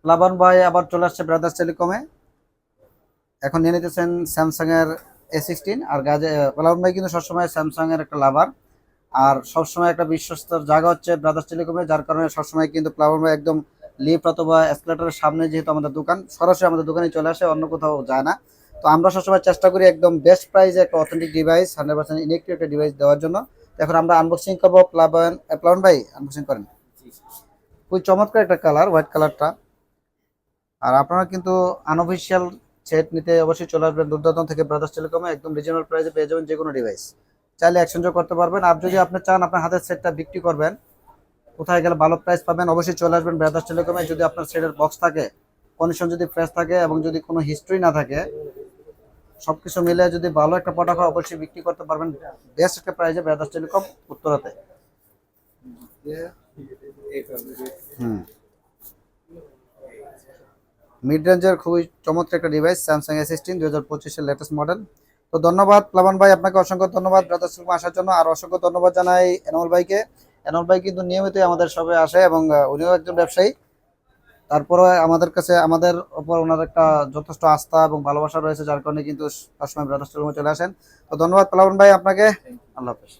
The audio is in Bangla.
প্লাবন ভাই আবার চলে আসছে ব্রাদার্স টেলিকমে। এখন নিয়ে নিতেছেন স্যামসাং এর A16। আর প্লাবন ভাই কিন্তু সবসময় স্যামসাং এর একটা লাভার, আর সবসময় একটা বিশ্বস্তর জায়গা হচ্ছে ব্রাদার্স টেলিকমে, যার কারণে সবসময় কিন্তু প্লাবন ভাই একদম লিফট অথবা এসকেলেটরের সামনে, যেহেতু আমাদের দোকান সরাসরি আমাদের দোকানে চলে আসে, অন্য কোথাও যায় না। তো আমরা সবসময় চেষ্টা করি একদম বেস্ট প্রাইসে একটা অথেন্টিক ডিভাইস, 100% ইনেকটিভ একটা ডিভাইস দেওয়ার জন্য। তো এখন আমরা আনবক্সিং করবো প্লাবন। প্লাবন ভাই আনবক্সিং করেন। খুবই চমৎকার একটা কালার, হোয়াইট কালারটা। আর আপনারা কিন্তু আনঅফিসিয়াল সেট নিতে অবশ্যই চলে আসবেন দুর্দান্ত থেকে ব্রাদার্স টেলিকমে, একদম রিজনেবল প্রাইসে পেয়ে যাবেন যে কোনো ডিভাইস। চাইলে এক্সচেঞ্জও করতে পারবেন। আর যদি আপনি চান আপনার হাতের সেটটা বিক্রি করবেন, কোথায় গেলে ভালো প্রাইস পাবেন, অবশ্যই চলে আসবেন ব্রাদার্স টেলিকমে। যদি আপনার সেটের বক্স থাকে, কন্ডিশন যদি ফ্রেশ থাকে এবং যদি কোনো হিস্ট্রি না থাকে, সবকিছু মিলে যদি ভালো একটা প্রোডাক্ট হয়, অবশ্যই বিক্রি করতে পারবেন বেস্ট একটা প্রাইসে ব্রাদার্স টেলিকম উত্তরাতে। হুম, মিড রেঞ্জের খুবই চমৎকার একটা ডিভাইস, স্যামসাং S16 2025-এর লেটেস্ট মডেল। তো ধন্যবাদ প্লাবন ভাই, আপনাকে অসংখ্য ধন্যবাদ ব্রাদার্স টেলিকমে আসার জন্য। আর অসংখ্য ধন্যবাদ জানাই এনামুল ভাইকে। এনামুল ভাই কিন্তু নিয়মিতই আমাদের সবে আসে এবং উনিও একজন ব্যবসায়ী। তারপরে আমাদের কাছে, আমাদের উপর ওনার একটা যথেষ্ট আস্থা এবং ভালোবাসা রয়েছে, যার কারণে কিন্তু সবসময় ব্রাদার্স টেলিকমে চলে আসেন। তো ধন্যবাদ প্লাবন ভাই আপনাকে। আল্লাহ হাফেজ।